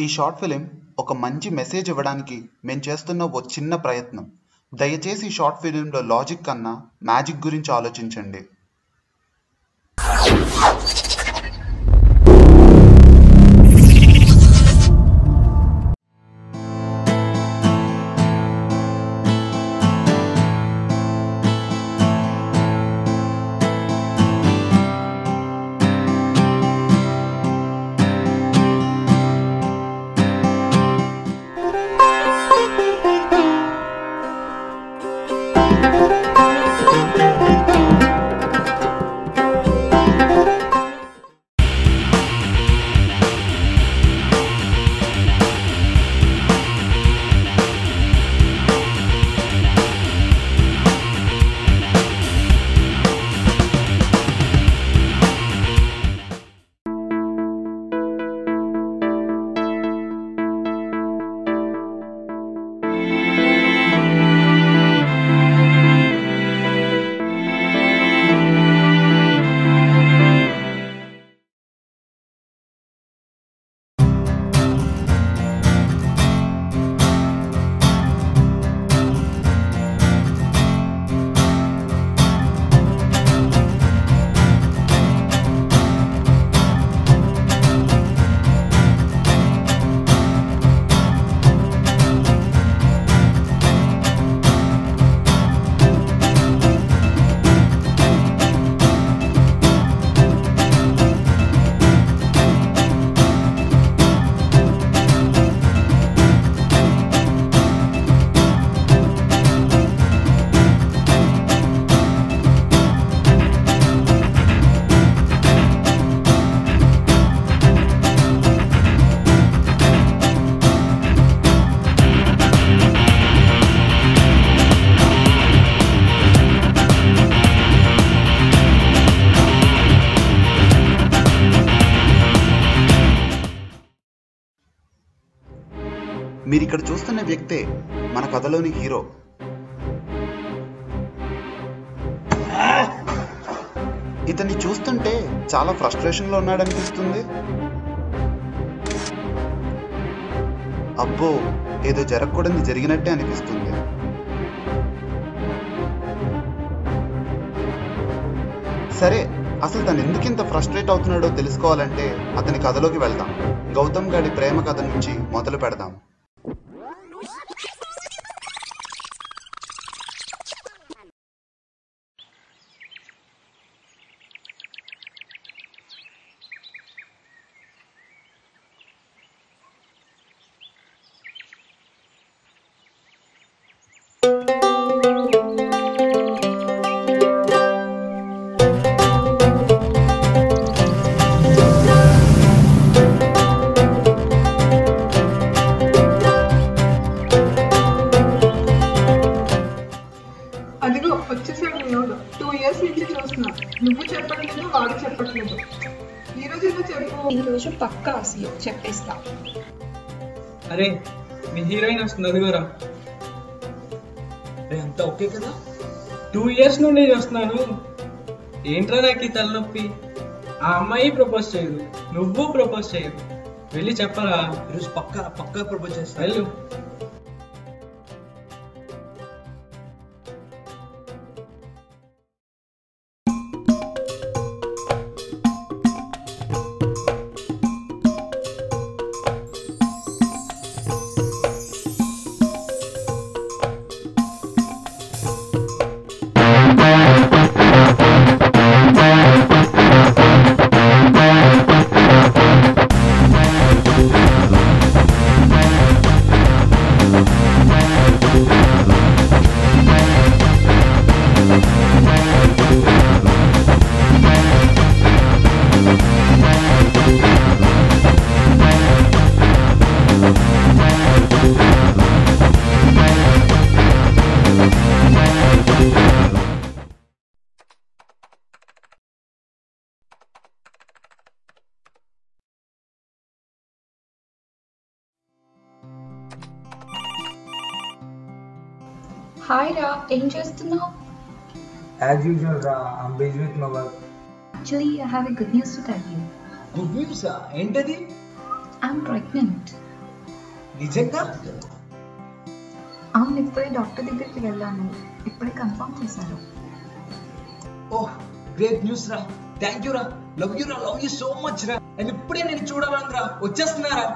ఈ short film ఒక మంచి మెసేజ్ ఇవ్వడానికి మేము చేస్తున్న ఓ చిన్న ప్రయత్నం. దయచేసి ఈ షార్ట్ ఫిలింలో లాజిక్ కన్నా మ్యాజిక్ గురించి ఆలోచించండి. మీరు ఇక్కడ చూస్తున్న వ్యక్తే మన కథలోని హీరో. ఇతన్ని చూస్తుంటే చాలా ఫ్రస్ట్రేషన్లో ఉన్నాడనిపిస్తుంది. అబ్బో, ఏదో జరగకూడదు జరిగినట్టే అనిపిస్తుంది. సరే, అసలు తను ఎందుకింత ఫ్రస్ట్రేట్ అవుతున్నాడో తెలుసుకోవాలంటే అతని కథలోకి వెళ్దాం. గౌతమ్ గారి ప్రేమ కథ నుంచి మొదలు పెడదాం. అదిగో వచ్చేసాడు దేవుడు. 2 years నుంచి చూస్తున్నా, నువ్వు చెప్పట్లేదు, వాడు చెప్పట్లేదు. ఈ రోజు ఏదో చెప్పు. ఈ రోజు పక్కా అసలు చెప్పేస్తా. అరే, మీ హీరోయిన్ వస్తుంది, అదిగోరా. అరే, అంతా ఓకే కదా? 2 years నుండి చూస్తున్నాను. ఏంట్రా నాకు ఈ తలనొప్పి? ఆ అమ్మాయి ప్రపోజ్ చేయదు, నువ్వు ప్రపోజ్ చేయదు. వెళ్ళి చెప్పరా. ఈరోజు పక్కా ప్రపోజ్ చేస్తా. వెళ్ళు. హాయ్ రా, ఏం చేస్తున్నావు? As usual, I'm busy with my work. Actually, I have a good news to tell you. Good news? ఏంటది? I'm pregnant. నిజంగా? అవును, ఇప్పుడే డాక్టర్ దగ్గరికి వెళ్ళాను. ఇప్పుడే కన్ఫర్మ్ చేశారు. ఓహ్, గ్రేట్ న్యూస్ రా. థ్యాంక్ యూ రా. లవ్ యూ సో మచ్ రా. అండ్ ఇప్పుడే నేను చూడాలనురా. వచ్చేస్తున్నారా?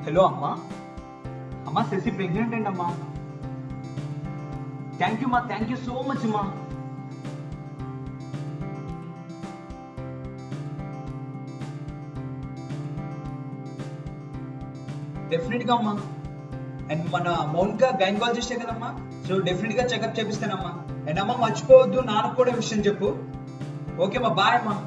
హలో అమ్మా. అమ్మా శశి ప్రెగ్నెంట్ అండి అమ్మా. థ్యాంక్ యూ మా, థ్యాంక్ యూ సో మచ్ అమ్మా. డెఫినెట్ గా అమ్మా. అండ్ మన మౌనిక గైనకాలజిస్టే కదమ్మా, సో డెఫినెట్ గా చెకప్ చేపిస్తానమ్మా. అండ్ అమ్మ మర్చిపోవద్దు, నాన్నకు కూడా విషయం చెప్పు. ఓకే అమ్మా, బాయ్ అమ్మా.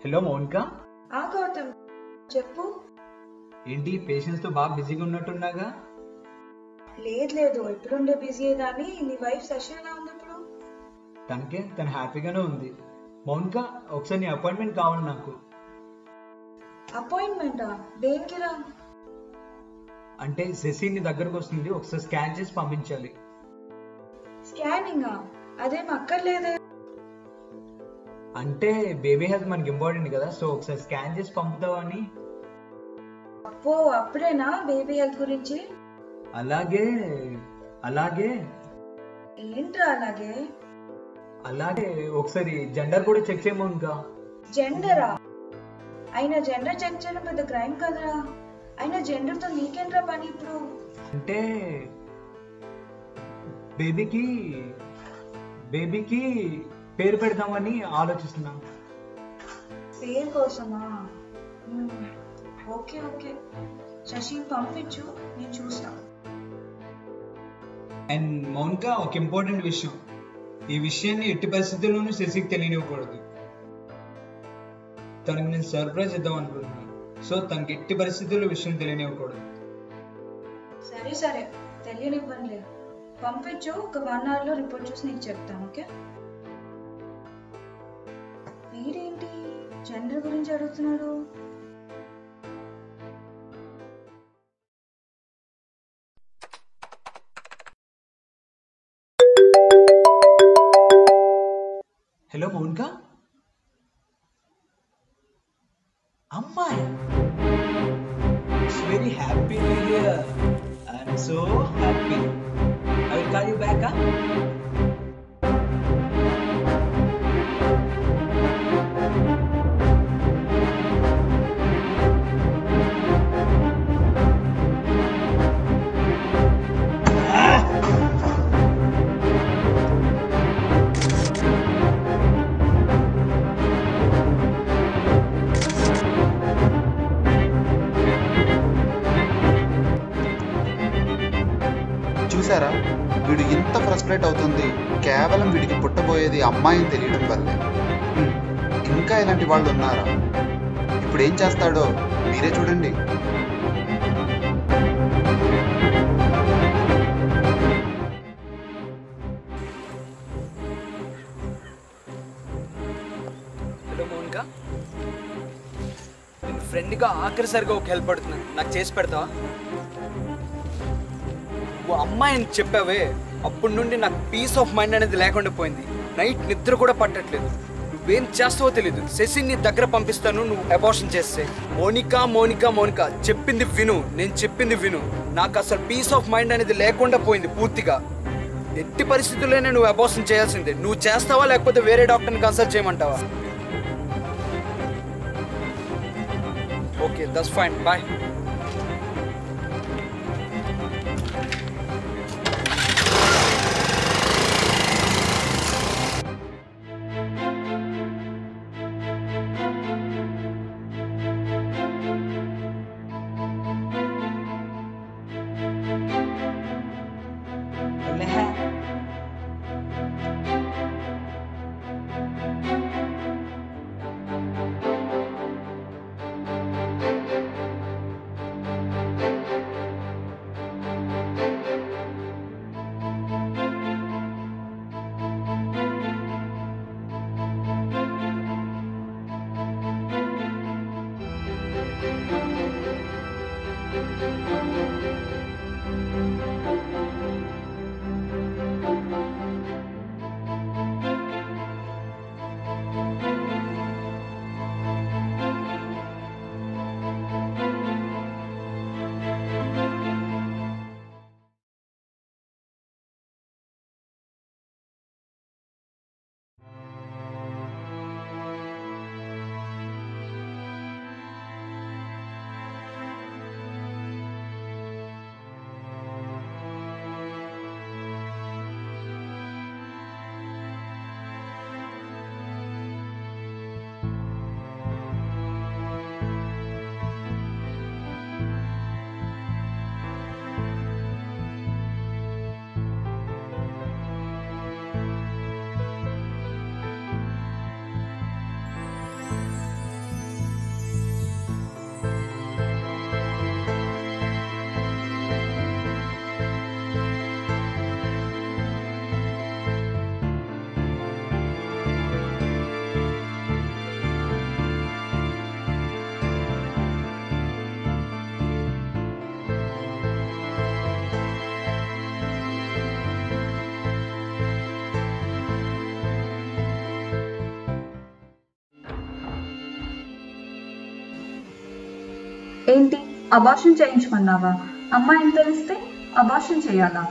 హలో మౌనిక. గౌతమ్ చెప్పు. ఏంటి పేషెంట్స్ తో బాగా బిజీగా ఉన్నట్టున్నాగా? లేదు ఎప్పుడుండే బిజీయే కానీ నీ వైఫ్ శశి ఎలా ఉంది ఇప్పుడు? తను హ్యాపీగానే ఉంది. మౌనిక, ఒకసారి నీ అపాయింట్మెంట్ కావాలి నాకు. అపాయింట్మెంటా? దేనికిరా? అంటే శశి నీ దగ్గరకు వస్తుంది, ఒకసారి స్కాన్ చేసి పంపించాలి. స్కానింగా? అదేం అక్కర్లేదే. అంటే బేబీ హెల్త్ మనకి ఇంపార్టెంట్ కదా, సో ఒకసారి స్కాన్ చేసి పంపుతావని. అప్పో, అప్పుడేనా బేబీ హెల్త్ గురించి? అలాగే ఏంట్రా అలాగే? ఒకసారి జెండర్ కూడా చెక్ చేయమో. ఇంకా జెండరా? అయినా జెండర్ చెక్ చేయడం పెద్ద క్రైమ్ కదరా. అయినా జెండర్ తో నీకేంట్రా పని ఇప్పుడు? అంటే బేబీకి పేరు పెడదామని ఆలోచిస్తున్నా. పేరు కోసమా? ఓకే శశి పంపించు, నేను చూస్తా. అండ్ మౌనిక, ఒక ఇంపార్టెంట్ విషయం, ఈ విషయాన్ని ఎట్టి పరిస్థితుల్లోనూ శశికి తెలియనివ్వకూడదు. తనకి నేను సర్ప్రైజ్ ఇద్దాం అనుకుంటున్నాను, సో తనకి ఎట్టి పరిస్థితుల్లో విషయం తెలియనివ్వకూడదు. సరే తెలియనివ్వండి. పంపించు, ఒక 1 hour లో రిపోర్ట్ చూసి నీకు చెప్తాను. ఓకే? వీడేంటి జెండర్ గురించి అడుగుతున్నాడు? హలో మౌనిక. అమ్మాయి, it's very happy new year. I'm so happy. I will call you back. చూసారా, వీడు ఇంత ఫ్రస్ట్రేట్ అవుతుంది కేవలం వీడికి పుట్టబోయేది అమ్మాయిని తెలియడం వల్లే. ఇంకా ఇలాంటి వాళ్ళు ఉన్నారా? ఇప్పుడు ఏం చేస్తాడో మీరే చూడండి. హలో మౌనిక, నేను ఫ్రెండ్గా ఆఖరిసరిగా ఒక హెల్ప్ పడుతున్నాను, నాకు చేసి పెడతావా? నువ్వు అమ్మాయి అని చెప్పావే, అప్పటి నుండి నాకు పీస్ ఆఫ్ మైండ్ అనేది లేకుండా పోయింది. నైట్ నిద్ర కూడా పట్టట్లేదు. నువ్వేం చేస్తావో తెలీదు. శశిని నీ దగ్గర పంపిస్తాను, నువ్వు అబార్షన్ చేస్తే. మౌనిక చెప్పింది విను, నేను చెప్పింది విను. నాకు అసలు పీస్ ఆఫ్ మైండ్ అనేది లేకుండా పోయింది పూర్తిగా. ఎట్టి పరిస్థితుల్లోనే నువ్వు అబార్షన్ చేయాల్సిందే. నువ్వు చేస్తావా లేకపోతే వేరే డాక్టర్ని కన్సల్ట్ చేయమంటావా? Okay, that's fine, bye. ఏంటి అబార్షన్ చేయించుకున్నావా? అమ్మాయిని తెలిస్తే అబార్షన్ చేయాలా?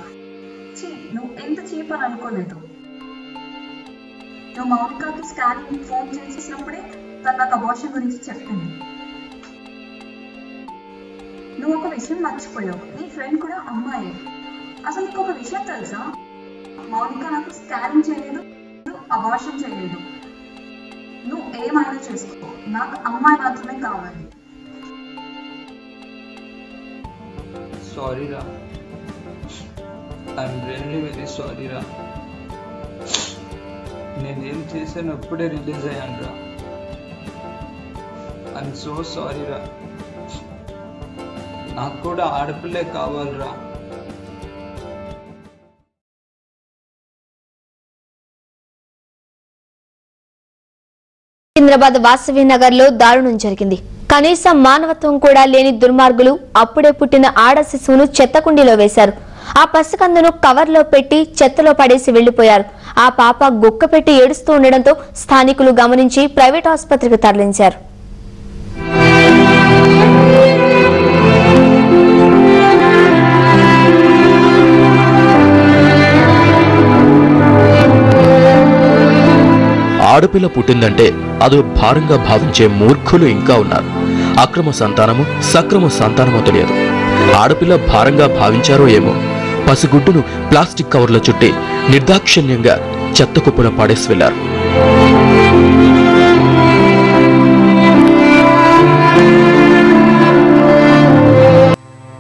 నువ్వు ఎంత చీప్ అని అనుకోలేదు. నువ్వు మౌనికాకి స్కానింగ్ ఫోన్ చేసేసినప్పుడే తను నాకు అబార్షన్ గురించి చెప్పింది. నువ్వు ఒక విషయం మర్చిపోయావు, నీ ఫ్రెండ్ కూడా అమ్మాయే. అసలు నీకు ఒక విషయం తెలుసా? మౌనిక నాకు స్కానింగ్ చేయలేదు, అబార్షన్ చేయలేదు. నువ్వు ఏమైనా చేసుకో, నాకు అమ్మాయి మాత్రమే కావాలి. సారీ రా, ఐఎమ్ రియల్లీ వెరీ సారీ రా. నేనేం చేశాను అప్పుడే రిలీజ్ అయ్యాను రా. ఐఎమ్ సో సారీ రా. నాకు కూడా ఆడపిల్లే కావాలిరా. సికింద్రాబాద్ వాసవి నగర్ లో దారుణం జరిగింది. కనీసం మానవత్వం కూడా లేని దుర్మార్గులు అప్పుడే పుట్టిన ఆడ శిశువును చెత్తకుండీలో వేశారు. ఆ పసికందును కవర్లో పెట్టి చెత్తలో పడేసి వెళ్లిపోయారు. ఆ పాప గుక్క పెట్టి ఏడుస్తూ ఉండడంతో స్థానికులు గమనించి ప్రైవేట్ ఆసుపత్రికి తరలించారు. ఆడపిల్ల పుట్టిందంటే అదో భారంగా భావించే మూర్ఖులు ఇంకా ఉన్నారు. అక్రమ సంతానము సక్రమ సంతానమో తెలియదు. ఆడపిల్ల భారంగా భావించారో ఏమో పసిగుడ్డును ప్లాస్టిక్ కవర్లో చుట్టి నిర్దాక్షిణ్యంగా చెత్త కుప్పలో పాడేసి వెళ్లారు.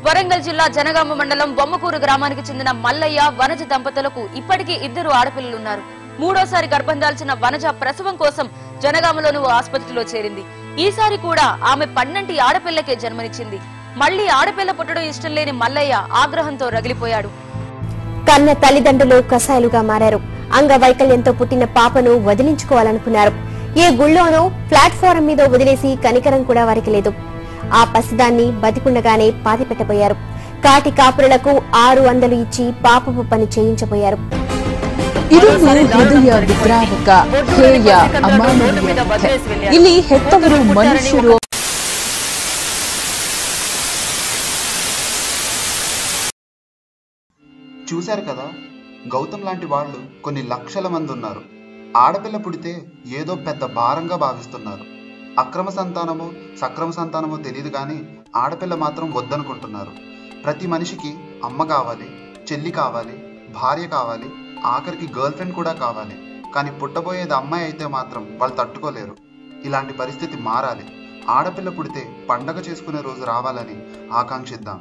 వరంగల్ జిల్లా జనగామ మండలం బొమ్మకూరు గ్రామానికి చెందిన మల్లయ్య వనజ దంపతులకు ఇప్పటికీ 2 ఆడపిల్లలున్నారు. 3వసారి గర్భం దాల్చిన వనజ ప్రసవం కోసం జనగామలోని ఓ ఆసుపత్రిలో చేరింది. ఈసారి కూడా ఆమె పన్నంటి ఆడపిల్లకే జన్మనిచ్చింది. మళ్లీ ఆడపిల్ల పుట్టడం ఇష్టం లేని మల్లయ్య ఆగ్రహంతో రగిలిపోయాడు. కన్న తల్లిదండ్రులు కసాయులుగా మారారు. అంగవైకల్యంతో పుట్టిన పాపను వదిలించుకోవాలనుకున్నారు. ఏ గుళ్ళోనో ప్లాట్ఫారం మీద వదిలేసి కనికరం కూడా వారికి లేదు. ఆ పసిదాన్ని బతికుండగానే పాతిపెట్టబోయారు. కాటి కాపురులకు 600 ఇచ్చి పాపపు పని చేయించబోయారు. ಹೃದಯ ವಿದ್ರಾವಕ ಹೇಯ ಅಮಾನವೀಯ ಇಲ್ಲಿ ಹೆತ್ತವರು ಮನುಷ್ಯರು. చూశారు కదా, గౌతమ్ లాంటి వాళ్ళు కొన్ని లక్షల మంది ఉన్నారు. ఆడపిల్ల పుడితే ఏదో పెద్ద భారంగా భావిస్తున్నారు. అక్రమ సంతానమో సక్రమ సంతానమో తెలియదు కానీ ఆడపిల్ల మాత్రం వద్దనుకుంటున్నారు. ప్రతి మనిషికి అమ్మ కావాలి, చెల్లి కావాలి, భార్య కావాలి, ఆఖరికి గర్ల్ ఫ్రెండ్ కూడా కావాలి. కానీ పుట్టబోయేది అమ్మాయి అయితే మాత్రం వాళ్ళు తట్టుకోలేరు. ఇలాంటి పరిస్థితి మారాలి. ఆడపిల్ల పుడితే పండగ చేసుకునే రోజు రావాలని ఆకాంక్షిద్దాం.